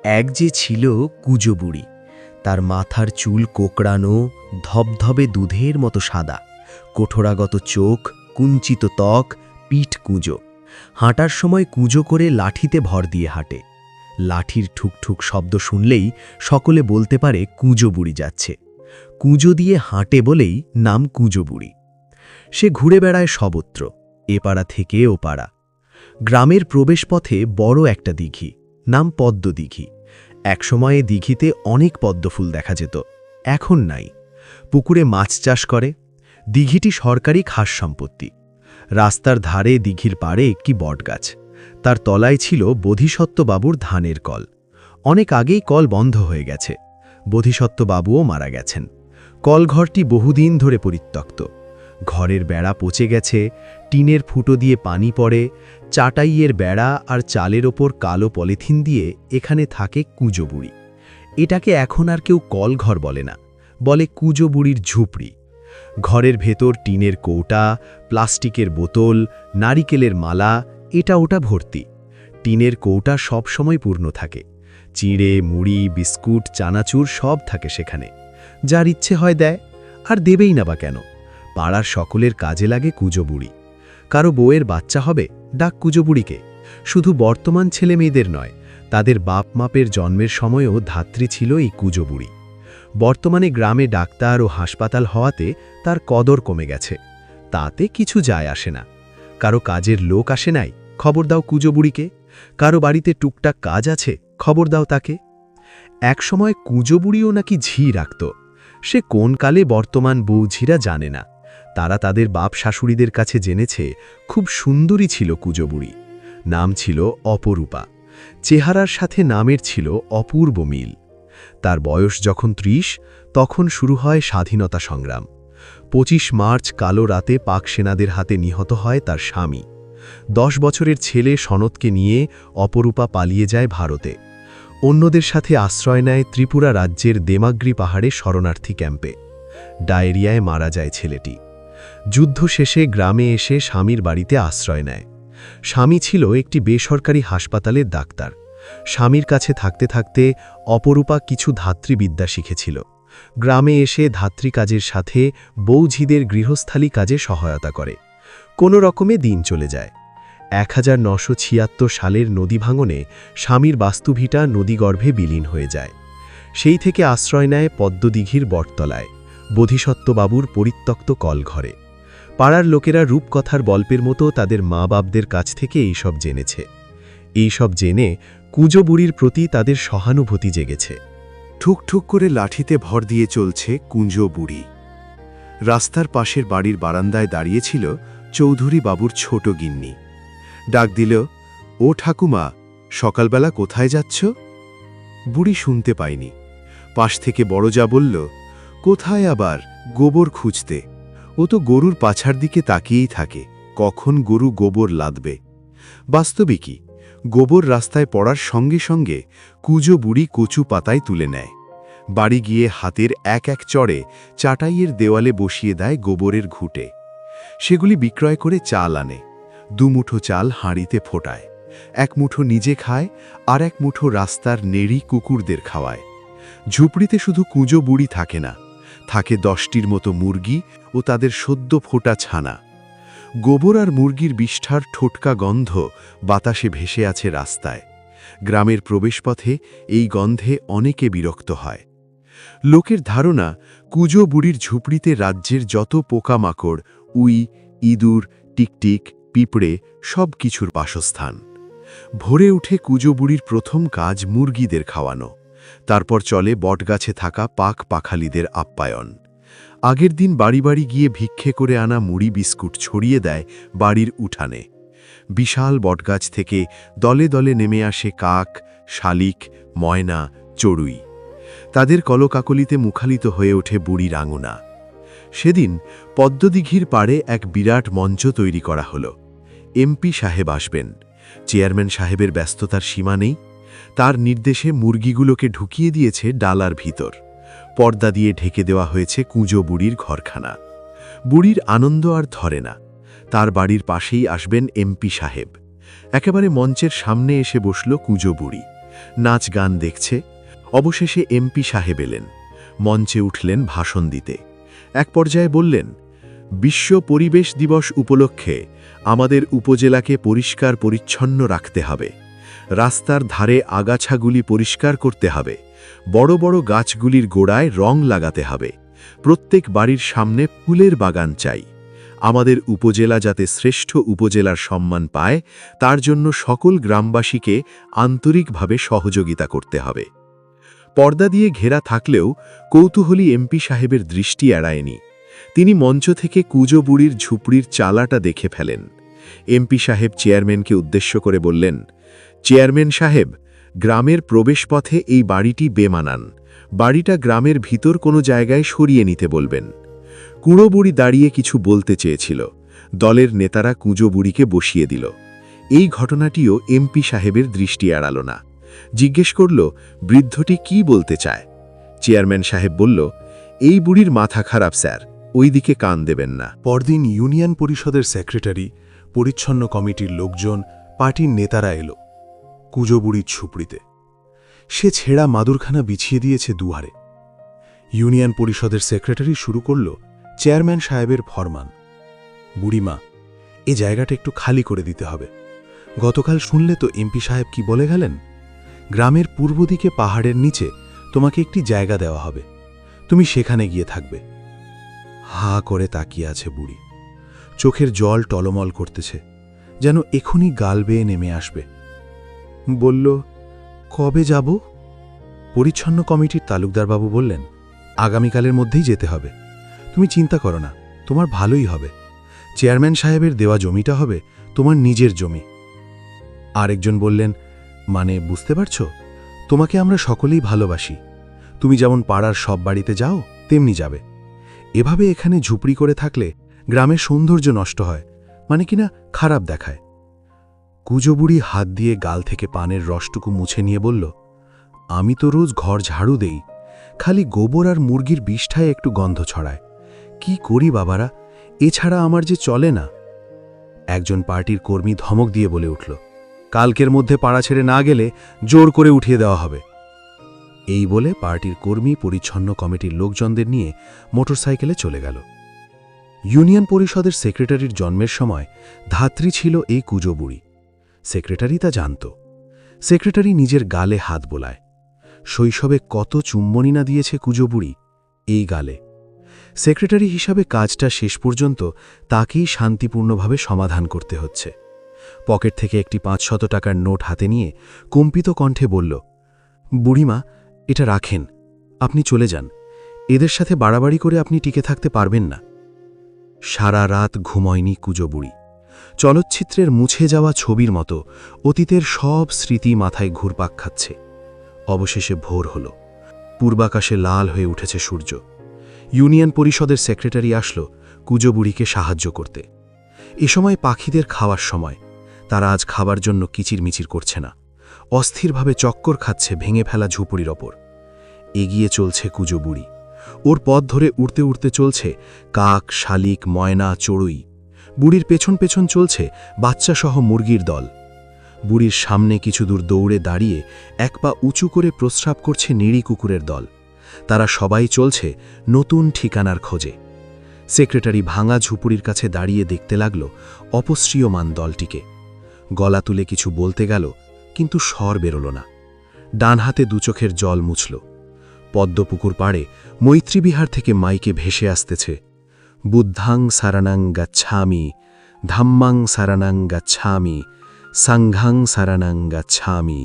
এক যে ছিল কুঁজো বুড়ি। তার মাথার চুল কোকড়ানো, ধবধবে দুধের মতো সাদা, কঠোরাগত চোখ, কুঞ্চিত ত্বক, পিঠ কুঁজো। হাঁটার সময় কুঁজো করে লাঠিতে ভর দিয়ে হাঁটে। লাঠির ঠুকঠুক শব্দ শুনলেই সকলে বলতে পারে কুঁজো বুড়ি যাচ্ছে। কুঁজো দিয়ে হাঁটে বলেই নাম কুঁজো বুড়ি। সে ঘুরে বেড়ায় সবত্র, এ পাড়া থেকে ও পাড়া। গ্রামের প্রবেশপথে বড় একটা দিঘি, নাম পদ্ম দিঘি। একসময়ে দিঘিতে অনেক পদ্মফুল দেখা যেত, এখন নাই। পুকুরে মাছ চাষ করে। দিঘিটি সরকারি খাস সম্পত্তি। রাস্তার ধারে দিঘির পাড়ে একটি বটগাছ, তার তলায় ছিল বোধিসত্ত্ববাবুর ধানের কল। অনেক আগেই কল বন্ধ হয়ে গেছে, বোধিসত্ত্ববাবুও মারা গেছেন। কলঘরটি বহুদিন ধরে পরিত্যক্ত। ঘরের বেড়া পচে গেছে, টিনের ফুটো দিয়ে পানি পড়ে, চাটাইয়ের বেড়া আর চালের ওপর কালো পলিথিন দিয়ে এখানে থাকে কুঁজো বুড়ি। এটাকে এখন আর কেউ কলঘর বলে না, বলে কুঁজো বুড়ির ঝুপড়ি। ঘরের ভেতর টিনের কৌটা, প্লাস্টিকের বোতল, নারিকেলের মালা, এটা ওটা ভর্তি। টিনের কৌটা সব সময় পূর্ণ থাকে। চিঁড়ে, মুড়ি, বিস্কুট, চানাচুর সব থাকে সেখানে। যার ইচ্ছে হয় দেয়, আর দেবেই না বা কেন। পাড়ার সকলের কাজে লাগে কুঁজো বুড়ি। কারো বউয়ের বাচ্চা হবে, ডাক কুঁজো বুড়িকে। শুধু বর্তমান ছেলে মেয়েদের নয়, তাদের বাপ মাপের জন্মের সময়ও ধাত্রী ছিল এই কুঁজো বুড়ি। বর্তমানে গ্রামে ডাক্তার ও হাসপাতাল হওয়াতে তার কদর কমে গেছে, তাতে কিছু যায় আসে না। কারো কাজের লোক আসে নাই, খবর দাও কুঁজো বুড়িকে। কারো বাড়িতে টুকটাক কাজ আছে, খবর দাও তাকে। একসময় কুঁজো বুড়িও নাকি ঝি রাখত। সে কোন কালে বর্তমান বউঝিরা জানে না। তারা তাদের বাপ শাশুড়িদের কাছে জেনেছে খুব সুন্দরী ছিল কুঁজো বুড়ি। নাম ছিল অপরূপা। চেহারার সাথে নামের ছিল অপূর্ব মিল। তার বয়স যখন ৩০, তখন শুরু হয় স্বাধীনতা সংগ্রাম। ২৫ মার্চ কালো রাতে পাক সেনাদের হাতে নিহত হয় তার স্বামী। ১০ বছরের ছেলে সনদকে নিয়ে অপরূপা পালিয়ে যায় ভারতে। অন্যদের সাথে আশ্রয় নেয় ত্রিপুরা রাজ্যের দেমাগ্রি পাহাড়ে শরণার্থী ক্যাম্পে। ডায়রিয়ায় মারা যায় ছেলেটি। যুদ্ধ শেষে গ্রামে এসে স্বামীর বাড়িতে আশ্রয় নেয়। স্বামী ছিল একটি বেসরকারি হাসপাতালের ডাক্তার। স্বামীর কাছে থাকতে থাকতে অপরূপা কিছু ধাত্রীবিদ্যা শিখেছিল। গ্রামে এসে ধাত্রী কাজের সাথে বৌঝিদের গৃহস্থালী কাজে সহায়তা করে। কোনো রকমে দিন চলে যায়। ১৯৭৬ সালের নদী ভাঙনে স্বামীর বাস্তুভিটা নদীগর্ভে বিলীন হয়ে যায়। সেই থেকে আশ্রয় নেয় পদ্মদিঘির বটতলায়, বোধিসত্ত্ববাবুর পরিত্যক্ত কলঘরে। পাড়ার লোকেরা রূপকথার গল্পের মতো তাদের মা বাপদের কাছ থেকে এইসব জেনেছে। এইসব জেনে কুঁজো বুড়ির প্রতি তাদের সহানুভূতি জেগেছে। ঠুকঠুক করে লাঠিতে ভর দিয়ে চলছে কুঁজো বুড়ি। রাস্তার পাশের বাড়ির বারান্দায় দাঁড়িয়েছিল চৌধুরী বাবুর ছোট গিন্নি। ডাক দিল, ও ঠাকুমা, সকালবেলা কোথায় যাচ্ছ? বুড়ি শুনতে পায়নি। পাশ থেকে বড় যা বলল, কোথায় আবার, গোবর খুঁজতে। ও তো গরুর পাছার দিকে তাকিয়েই থাকে, কখন গরু গোবর লাদবে। বাস্তবিকই গোবর রাস্তায় পড়ার সঙ্গে সঙ্গে কুঁজো বুড়ি কচু পাতায় তুলে নেয়। বাড়ি গিয়ে হাতের এক এক চড়ে চাটাইয়ের দেওয়ালে বসিয়ে দেয় গোবরের ঘুঁটে। সেগুলি বিক্রয় করে চাল আনে। ২ মুঠো চাল হাঁড়িতে ফোটায়। ১ মুঠো নিজে খায়, আর ১ মুঠো রাস্তার নেড়ি কুকুরদের খাওয়ায়। ঝুপড়িতে শুধু কুঁজো বুড়ি থাকে না, থাকে ১০টির মতো মুরগি ও তাদের সদ্য ফোটা ছানা। গোবর আর মুরগির বিষ্ঠার ঠোটকা গন্ধ বাতাসে ভেসে আছে রাস্তায়। গ্রামের প্রবেশপথে এই গন্ধে অনেকে বিরক্ত হয়। লোকের ধারণা, কুঁজো বুড়ির ঝুপড়িতে রাজ্যের যত পোকামাকড়, উই, ইঁদুর, টিকটিক, পিঁপড়ে সব কিছুর বাসস্থান। ভোরে উঠে কুঁজো বুড়ির প্রথম কাজ মুরগিদের খাওয়ানো। তারপর চলে বটগাছে থাকা পাক পাখালিদের আপ্যায়ন। আগের দিন বাড়ি বাড়ি গিয়ে ভিক্ষে করে আনা মুড়ি বিস্কুট ছড়িয়ে দেয় বাড়ির উঠানে। বিশাল বটগাছ থেকে দলে দলে নেমে আসে কাক, শালিক, ময়না, চড়ুই। তাদের কলকাকলিতে মুখালিত হয়ে ওঠে বুড়ির আঙুনা। সেদিন পদ্মদিঘির পাড়ে এক বিরাট মঞ্চ তৈরি করা হলো। এমপি সাহেব আসবেন। চেয়ারম্যান সাহেবের ব্যস্ততার সীমা নেই। তার নির্দেশে মুরগিগুলোকে ঢুকিয়ে দিয়েছে ডালার ভিতর। পর্দা দিয়ে ঢেকে দেওয়া হয়েছে কুঁজো বুড়ির ঘরখানা। বুড়ির আনন্দ আর ধরে না। তার বাড়ির পাশেই আসবেন এমপি সাহেব। একেবারে মঞ্চের সামনে এসে বসল কুঁজো বুড়ি। নাচ গান দেখছে। অবশেষে এমপি সাহেব এলেন, মঞ্চে উঠলেন ভাষণ দিতে। এক পর্যায়ে বললেন, বিশ্ব পরিবেশ দিবস উপলক্ষে আমাদের উপজেলাকে পরিষ্কার পরিচ্ছন্ন রাখতে হবে। রাস্তার ধারে আগাছাগুলি পরিষ্কার করতে হবে, বড় বড় গাছগুলির গোড়ায় রং লাগাতে হবে, প্রত্যেক বাড়ির সামনে ফুলের বাগান চাই। আমাদের উপজেলা যাতে শ্রেষ্ঠ উপজেলার সম্মান পায় তার জন্য সকল গ্রামবাসীকে আন্তরিকভাবে সহযোগিতা করতে হবে। পর্দা দিয়ে ঘেরা থাকলেও কৌতূহলী এমপি সাহেবের দৃষ্টি এড়ায়নি। তিনি মঞ্চ থেকে কুজো বুড়ির ঝুপড়ির চালাটা দেখে ফেলেন। এমপি সাহেব চেয়ারম্যানকে উদ্দেশ্য করে বললেন, চেয়ারম্যান সাহেব, গ্রামের প্রবেশপথে এই বাড়িটি বেমানান। বাড়িটা গ্রামের ভিতর কোনো জায়গায় সরিয়ে নিতে বলবেন। কুঁড়ো বুড়ি দাঁড়িয়ে কিছু বলতে চেয়েছিল। দলের নেতারা কুঁজো বুড়িকে বসিয়ে দিল। এই ঘটনাটিও এমপি সাহেবের দৃষ্টি এড়াল না। জিজ্ঞেস করল, বৃদ্ধটি কি বলতে চায়? চেয়ারম্যান সাহেব বলল, এই বুড়ির মাথা খারাপ স্যার, ওই দিকে কান দেবেন না। পরদিন ইউনিয়ন পরিষদের সেক্রেটারি, পরিচ্ছন্ন কমিটির লোকজন, পার্টির নেতারা এলো কুজো বুড়ির ঝুপড়িতে। সে ছেঁড়া মাদুরখানা বিছিয়ে দিয়েছে দুয়ারে। ইউনিয়ন পরিষদের সেক্রেটারি শুরু করল চেয়ারম্যান সাহেবের ফরমান। বুড়িমা, এ জায়গাটা একটু খালি করে দিতে হবে। গতকাল শুনলে তো এমপি সাহেব কি বলে গেলেন? গ্রামের পূর্ব দিকে পাহাড়ের নিচে তোমাকে একটি জায়গা দেওয়া হবে, তুমি সেখানে গিয়ে থাকবে। হা করে তাকিয়ে আছে বুড়ি। চোখের জল টলমল করতেছে, যেন এখনই গাল বেয়ে নেমে আসবে। বলল, কবে যাব? পরিচ্ছন্ন কমিটির তালুকদারবাবু বললেন, আগামীকালের মধ্যেই যেতে হবে। তুমি চিন্তা করো না, তোমার ভালোই হবে। চেয়ারম্যান সাহেবের দেওয়া জমিটা হবে তোমার নিজের জমি। আরেকজন বললেন, মানে বুঝতে পারছো, তোমাকে আমরা সকলেই ভালোবাসি। তুমি যেমন পাড়ার সব বাড়িতে যাও তেমনি যাবে। এভাবে এখানে ঝুপড়ি করে থাকলে গ্রামের সৌন্দর্য নষ্ট হয়, মানে কিনা খারাপ দেখায়। কুজো বুড়ি হাত দিয়ে গাল থেকে পানের রসটুকু মুছে নিয়ে বলল, আমি তো রোজ ঘর ঝাড়ু দেই, খালি গোবর আর মুরগির বিষ্ঠায় একটু গন্ধ ছড়ায়। কি করি বাবারা, এছাড়া আমার যে চলে না। একজন পার্টির কর্মী ধমক দিয়ে বলে উঠল, কালকের মধ্যে পাড়া ছেড়ে না গেলে জোর করে উঠিয়ে দেওয়া হবে। এই বলে পার্টির কর্মী পরিচ্ছন্ন কমিটির লোকজনদের নিয়ে মোটরসাইকেলে চলে গেল। ইউনিয়ন পরিষদের সেক্রেটারির জন্মের সময় ধাত্রী ছিল এই কুজো বুড়ি। সেক্রেটারি তা জানত। সেক্রেটারি নিজের গালে হাত বোলায়। শৈশবে কত চুম্বনী না দিয়েছে কুজো বুড়ি এই গালে। সেক্রেটারি হিসাবে কাজটা শেষ পর্যন্ত তাকেই শান্তিপূর্ণভাবে সমাধান করতে হচ্ছে। পকেট থেকে একটি ৫০০ টাকার নোট হাতে নিয়ে কম্পিত কণ্ঠে বলল, বুড়িমা, এটা রাখেন, আপনি চলে যান। এদের সাথে বাড়াবাড়ি করে আপনি টিকে থাকতে পারবেন না। সারা রাত ঘুমোয়নি কুজো বুড়ি। চলচ্চিত্রের মুছে যাওয়া ছবির মতো অতীতের সব স্মৃতি মাথায় ঘুরপাক খাচ্ছে। অবশেষে ভোর হল। পূর্বাকাশে লাল হয়ে উঠেছে সূর্য। ইউনিয়ন পরিষদের সেক্রেটারি আসলো কুজো বুড়িকে সাহায্য করতে। এ সময় পাখিদের খাওয়ার সময়। তারা আজ খাবার জন্য কিচিরমিচির করছে না, অস্থিরভাবে চক্কর খাচ্ছে ভেঙে ফেলা ঝুপড়ির ওপর। এগিয়ে চলছে কুজো বুড়ি। ওর পথ ধরে উড়তে উড়তে চলছে কাক, শালিক, ময়না, চড়ুই। বুড়ির পেছন পেছন চলছে বাচ্চাসহ মুরগির দল। বুড়ির সামনে কিছু দূর দৌড়ে দাঁড়িয়ে এক পা উঁচু করে প্রস্রাব করছে নিড়ি কুকুরের দল। তারা সবাই চলছে নতুন ঠিকানার খোঁজে। সেক্রেটারি ভাঙা ঝুপড়ির কাছে দাঁড়িয়ে দেখতে লাগল অপসৃয়মান দলটিকে। গলা তুলে কিছু বলতে গেল, কিন্তু স্বর বেরোল না। ডান হাতে দুচোখের জল মুছল। পদ্মপুকুর পাড়ে মৈত্রীবিহার থেকে মাইকে ভেসে আসতেছে, বুদ্ধাং সারানাং গাচ্ছামি, ধাম্মাং সারানাং গাচ্ছামি, সাংঘাং সারানাং গাচ্ছামি।